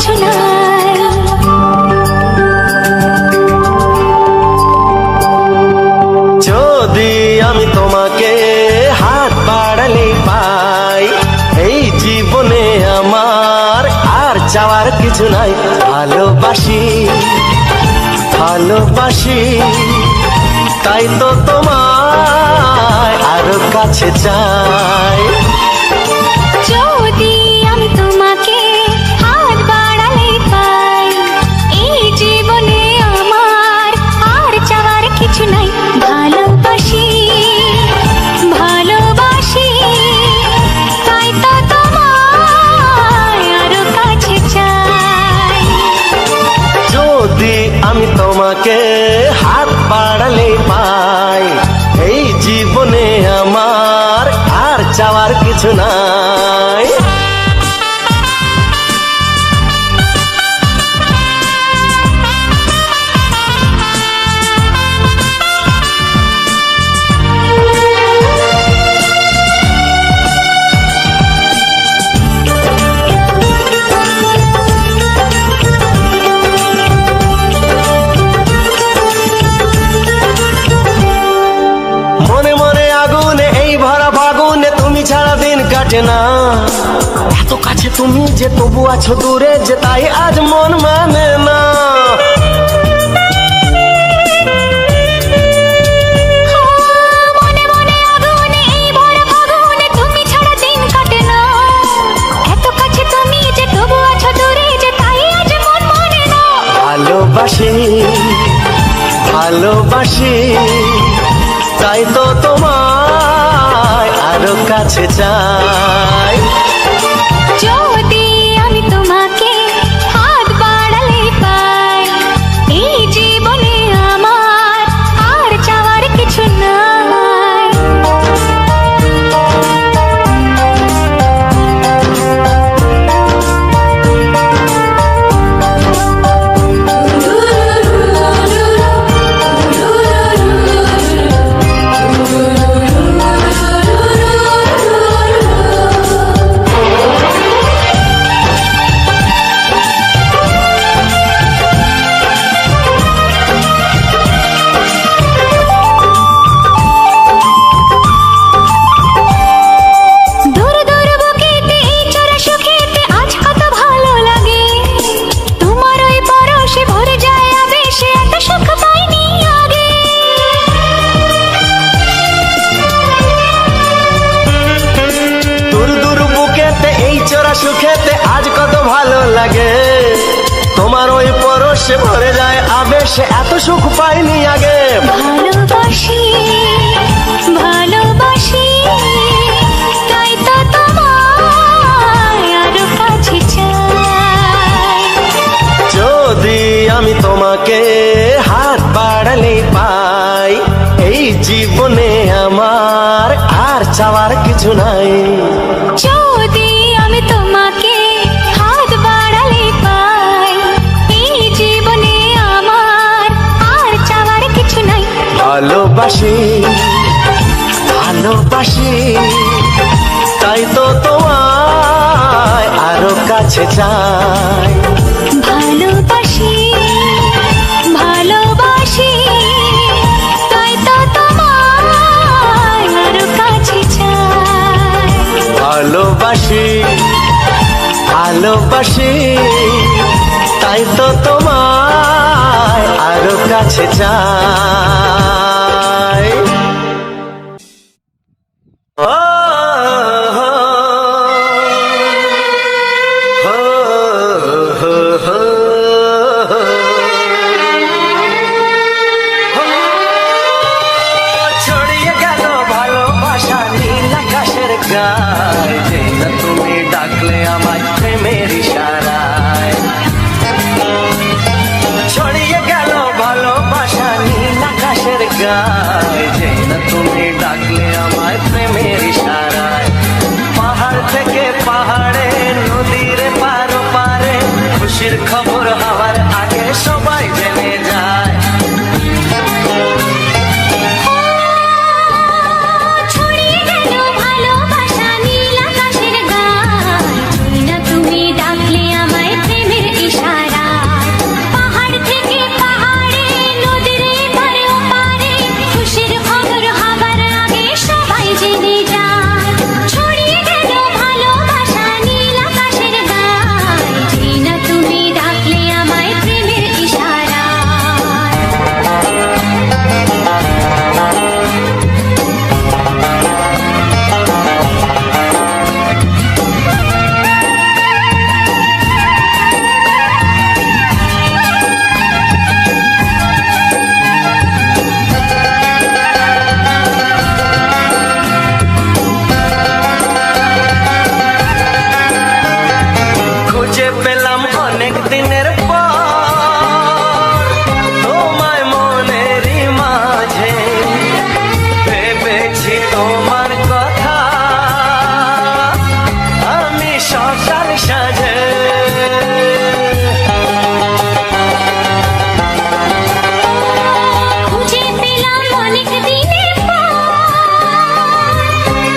কিছু নাই। যদি আমি তোমাকে হাত বাড়ালে পাই, এই জীবনে আমার আর চাওয়ার কিছু নাই। ভালোবাসি ভালোবাসি, তাই তো তোমায় আরো কাছে চাই। যদি আমি তোমাকে হাত বাড়ালে পাই, এই জীবনে আমার আর চাওয়ার কিছু নাই। ভালোবাসি ভালোবাসি, তাই তো তোমায় আরো কাছে চাই। যদি আমি তোমাকে হাত বাড়ালে পাই, এই জীবনে আমার আর চাওয়ার কিছু নাই। মনে মনে আগুনে এই ভরা ফাগুনে তুমি ছাড়া দিন কাটে না। এত কাছে তুমি যে তবু আছো দূরে, যে তাই আজ মন মানে না। মনে মনে আগুনে এই ভরা ফাগুনে তুমি ছাড়া দিন কাটে না। এত কাছে তুমি যে তবু আছো দূরে, যে তাই আজ মন মানে না। ভালোবাসি ভালোবাসি, তাই তো তোমায় আরো কাছে চাই। যদি আমি তোমাকে হাত বাড়ালে পাই, এই জীবনে আমার আর চাওয়ার কিছু নাই। দূর দূর বুকেতে এই চোরা সুখেতে আজ কত ভালো লাগে। তোমার ওই পরশে ভরে যায় আবেশে, এত সুখ পাইনি আগে। দূর দূর বুকেতে এই চোরা সুখেতে আজ কত ভালো লাগে। তোমার ওই পরশে ভরে যায় আবেশে, এত সুখ পাইনি আগে। ভালোবাসি ভালোবাসি, তাই তো তোমায় আরো কাছে চাই। যদি আমি তোমাকে হাত বাড়ালে পাই, এই জীবনে আমার আর চাওয়ার কিছু নাই। যদি আমি তোমাকে হাত বাড়ালে পাই, এই জীবনে আমার আর চাওয়ার কিছু নাই। ভালোবাসি ভালোবাসি, তাই তো তোমায় আরো কাছে চাই। ভালোবাসি ভালোবাসি, তাই তো তোমায় আরো কাছে চাই। ভালোবাসি ভালোবাসি, তাই তো তোমায় আরো কাছে চাই। ও হো, হো, হো, হো, হো। ছড়িয়ে গেল ভালোবাসা নীল আকাশের গায়ে, যে না তুমি ডাকলে আমায় প্রেমের ইশারায়। ছড়িয়ে গেল ভালোবাসা নীল আকাশের গায়ে, যে না তুমি ডাকলে আমায় প্রেমের ইশারায়। পাহাড় থেকে পাহাড়ে, নদীর পারো পারে, খুশির খবর হওয়ার আগে সবাই জেনে যায়। ছড়িয়ে গেল ভালোবাসা নীল আকাশের গায়ে, না তুমি ডাকলে আমায় প্রেমের দিনের পর তোমায় মনেরই মাঝে ভেবেছি তোমার কথা আমি সকাল সাজে। খুঁজে পেলাম অনেক দিনের পর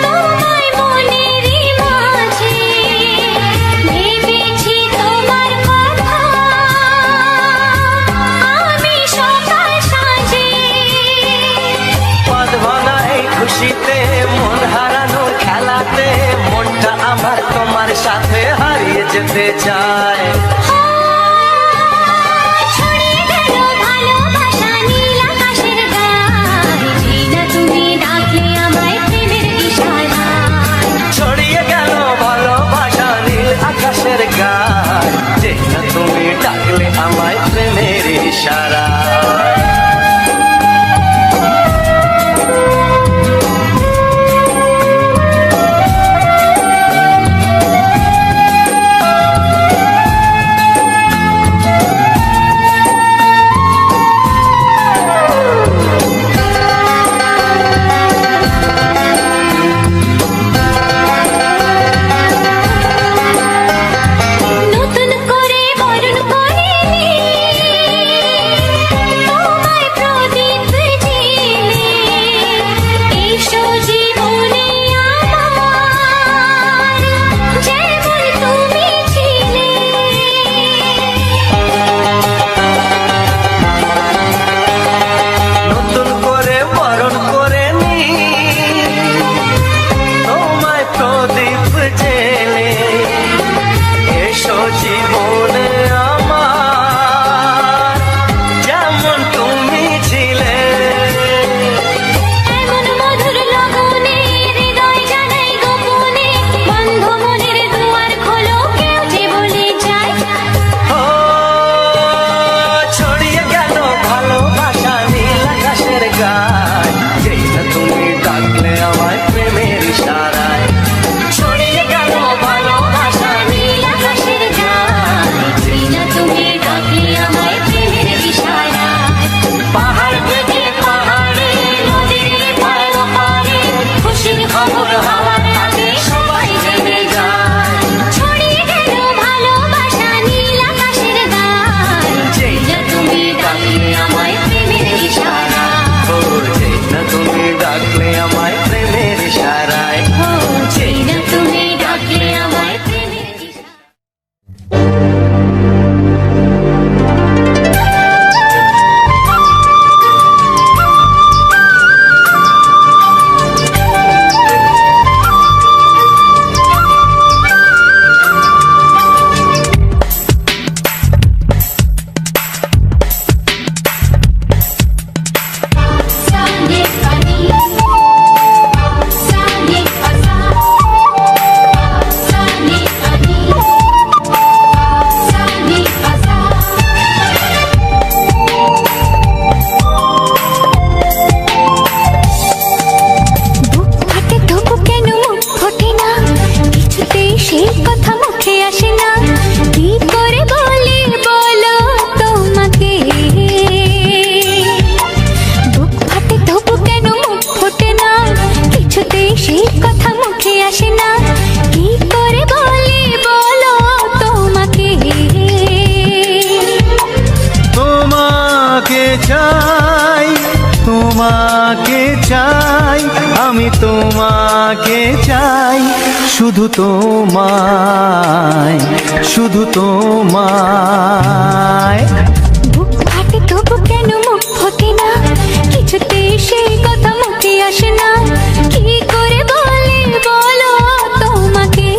তোমায় মনেরই মাঝে ভেবেছি তোমার কথা আমি সকাল সাজে। বাঁধবানা এই খুশিতে মন হারানোর খেলাতে মনটা আমার তোমার সাথে হারিয়ে যেতে চায়। ছড়িয়ে গেল ভালোবাসা নীল আকাশের গায়ে, যেই না তুমি ডাকলে আমায় প্রেমের ইশারায়। ছড়িয়ে গেল ভালোবাসা নীল আকাশের গায়, যে না তুমি ডাকলে আমায় প্রেমের ইশারায়। নতুন করে বরণ করিনি তোমায় প্রদীপ জেলে, এসো জীবনে আমার যেমন তুমি ছিলে। নতুন করে বরণ করে নি তোমায় প্রদীপ জেলে, এসো জীবনে আমার যেমন তুমি ছিলে। এমন মধুর লগনে হৃদয় জানাই গোপনে, বন্ধ মনের দুয়ার খোলো কেউ যে বলে যায়। ও ছড়িয়ে গেল ভালোবাসা নীল আকাশের গায়, যেই না তুমি ডাকলে আমায় প্রেমের ইশারায়। ছড়িয়ে গেল ভালোবাসা নীল আকাশের গায়, যেই না তুমি ডাকলে আমায় প্রেমের ইশারায়। পাহাড় থেকে পাহাড়ে নদীর পার পারে খুশির খবর হওয়ার আগে সবাই জেনে যায়। ছড়িয়ে গেল ভালোবাসা নীল আকাশের গায়ে, যেই না তুমি ডাকলে আমায় প্রেমের ইশারায়। ও যেই না তুমি ডাকলে আমায় প্রেমের ইশারায়। ও যেই না তুমি ডাকলে আমায় প্রেমের ইশারায়। Sani pani, sani pasa, sani pani, sani pasa. বুক ফাটে তবু কেন মুখ ফোটে না, কিছুতেই সেই কথা মুখে আসে না। কি করে বলি বলো তোমাকে, বুক ফাটে তবু কেন মুখ ফোটে না, কিছুতেই সেই কথা মুখে আসে না। কি করে বলি বলো তোমাকে। তোমাকে চাই, তোমাকে চাই, আমি তোমাকে চাই, শুধু তোমায়, শুধু তোমায়। বুক ফাটে তবু কেন মুখ ফোটে না, কিছুতেই সেই কথা মুখে আসে না। কি করে বলি বলো তোমাকে।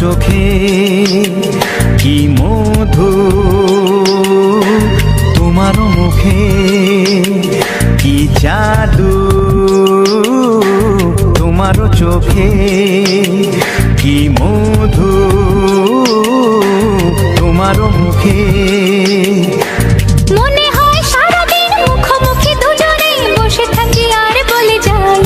চোখে কি মধু, তোমারও মুখে কি জাদু, তোমারও চোখে কি মধু, তোমারও মুখে। মনে হয় সারাদিন মুখোমুখি দুজনে বসে থাকি আর বলে যাই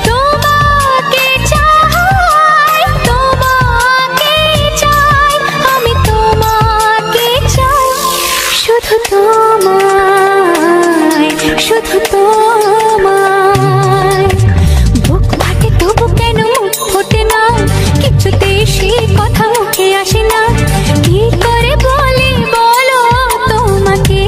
তোমাকে চাই, তোমাকে চাই, আমি তোমাকে চাই, শুধু তোমায়, শুধু তোমায়। বুক ফাটে তবু কেন মুখ ফোটে না, কিছুতেই সেই কথা মুখে আসে না, কি করে বলি বলো তোমাকে।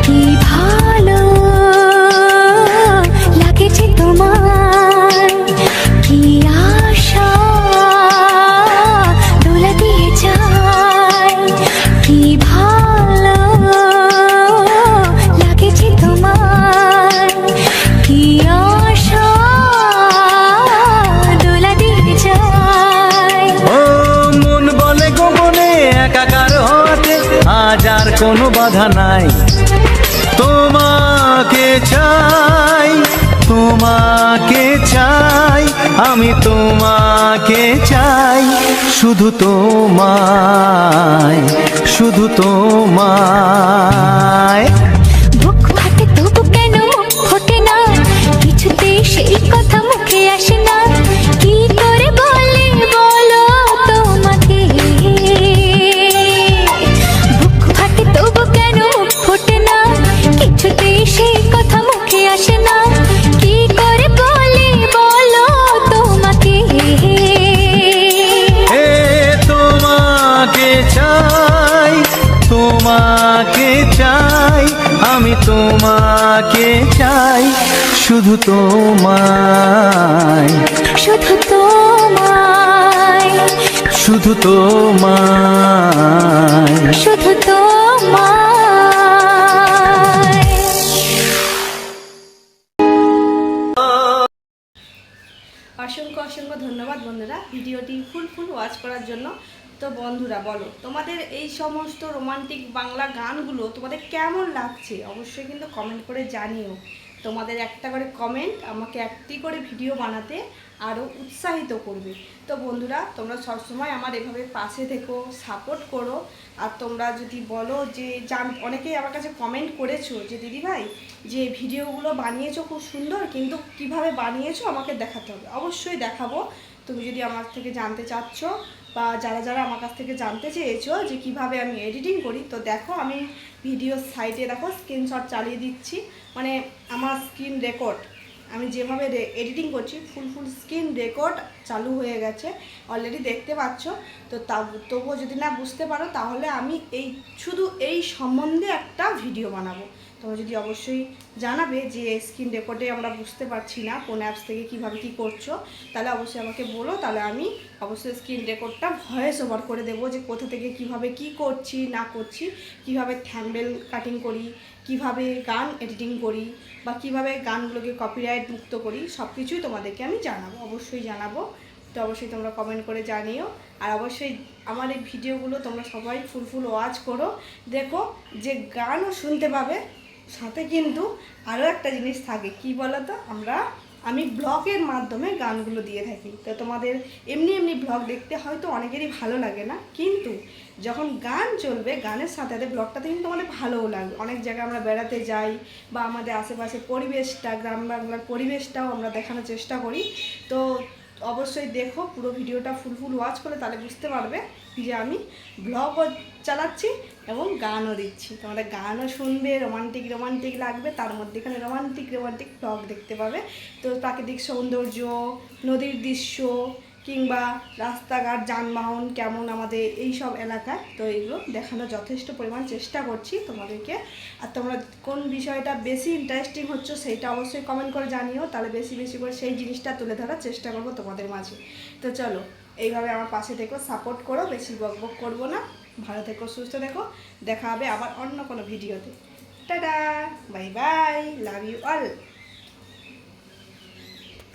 কি ভালো লাগেছে তোমার, কি আশা দোলা দিয়ে যায়, কি ভালো লাগেছে তোমার, কি আশা দোলা দিয়ে যায়। ও মন বলে গোপনে একাকার হতে আজ আর কোনো বাধা নাই, তোমাকে চাই, তোমাকে চাই, আমি তোমাকে চাই, শুধু তোমায়, শুধু তোমায়। বুক ফাটে তবু কেন মুখ ফোটে না, কিছুতেই সেই কথা মুখে আসে না, কি করে বলি বলো তোমাকে। বুক ফাটে তবু কেন মুখ ফোটে না, কিছুতেই সেই কথা মুখে আসে না, কি করে বলি বলো তোমাকে। এ তোমাকে চাই, তোমাকে চাই, আমি তোমাকে চাই, শুধু তোমায়, শুধু তোমায়, শুধু তোমায়। শুধু তোমায়। অসংখ্য অসংখ্য ধন্যবাদ বন্ধুরা ভিডিওটি ফুল ওয়াচ করার জন্য। তো বন্ধুরা বলো তোমাদের এই সমস্ত রোমান্টিক বাংলা গানগুলো তোমাদের কেমন লাগছে অবশ্যই কিন্তু কমেন্ট করে জানিও। তোমাদের একটা করে কমেন্ট আমাকে একটি করে ভিডিও বানাতে আরও উৎসাহিত করবে। তো বন্ধুরা তোমরা সবসময় আমার এভাবে পাশে থেকো, সাপোর্ট করো। আর তোমরা যদি বলো যে অনেকেই আমার কাছে কমেন্ট করেছো যে দিদিভাই যে ভিডিওগুলো বানিয়েছো খুব সুন্দর, কিন্তু কিভাবে বানিয়েছো আমাকে দেখাতে হবে। অবশ্যই দেখাবো। তুমি যদি আমার থেকে জানতে চাচ্ছ বা যারা যারা আমার কাছ থেকে জানতে চেয়েছো যে কিভাবে আমি এডিটিং করি, তো দেখো আমি ভিডিওর সাইটে দেখো স্ক্রিনশট চালিয়ে দিচ্ছি, মানে আমার স্ক্রিন রেকর্ড আমি যেভাবে এডিটিং করছি ফুল স্ক্রিন রেকর্ড চালু হয়ে গেছে অলরেডি দেখতে পাচ্ছ। তো তবুও যদি না বুঝতে পারো তাহলে আমি শুধু এই সম্বন্ধে একটা ভিডিও বানাবো। তোমরা যদি অবশ্যই জানাবে যে স্ক্রিন রেকর্ডে আমরা বুঝতে পারছি না কোন অ্যাপস থেকে কিভাবে কি করছো, তাহলে অবশ্যই আমাকে বলো, তাহলে আমি অবশ্যই স্ক্রিন রেকর্ডটা ভয়েস ওভার করে দেবো যে কোথা থেকে কিভাবে কি করছি না করছি, কিভাবে থাম্বনেল কাটিং করি, কিভাবে গান এডিটিং করি বা কিভাবে গানগুলোকে কপিরাইট মুক্ত করি, সব কিছুই তোমাদেরকে আমি জানাবো, অবশ্যই জানাবো। তো অবশ্যই তোমরা কমেন্ট করে জানিও। আর অবশ্যই আমার এই ভিডিওগুলো তোমরা সবাই ফুল ওয়াচ করো, দেখো যে গানও শুনতে পাবে, সাথে কিন্তু আরও একটা জিনিস থাকে কি বলো তো, আমি ব্লগের মাধ্যমে গানগুলো দিয়ে থাকি। তো তোমাদের এমনি ব্লগ দেখতে হয়তো অনেকেরই ভালো লাগে না, কিন্তু যখন গান চলবে গানের সাথে সাথে ব্লগটাতে কিন্তু আমাদের ভালোও লাগবে। অনেক জায়গায় আমরা বেড়াতে যাই বা আমাদের আশেপাশে পরিবেশটা, গ্রাম বাংলার পরিবেশটাও আমরা দেখানোর চেষ্টা করি। তো অবশ্যই দেখো পুরো ভিডিওটা ফুল ওয়াচ করলে তাহলে বুঝতে পারবে যে আমি ব্লগও চালাচ্ছি এবং গানও দিচ্ছি। তোমাদের গানও শুনবে, রোমান্টিক লাগবে, তার মধ্যে এখানে রোমান্টিক ব্লগ দেখতে পাবে। তো প্রাকৃতিক সৌন্দর্য, নদীর দৃশ্য কিংবা রাস্তাঘাট যানবাহন কেমন আমাদের এই সব এলাকায়, তো এগুলো দেখানোর যথেষ্ট পরিমাণ চেষ্টা করছি তোমাদেরকে। আর তোমরা কোন বিষয়টা বেশি ইন্টারেস্টিং হচ্ছে সেইটা অবশ্যই কমেন্ট করে জানিও, তাহলে বেশি করে সেই জিনিসটা তুলে ধরার চেষ্টা করবো তোমাদের মাঝে। তো চলো এইভাবে আমার পাশে থেকো, সাপোর্ট করো, বেশি বকবক করবো না। ভালো থেকো, সুস্থ থেকো, দেখা হবে আবার অন্য কোনো ভিডিওতে। Tata, bye bye, love you all.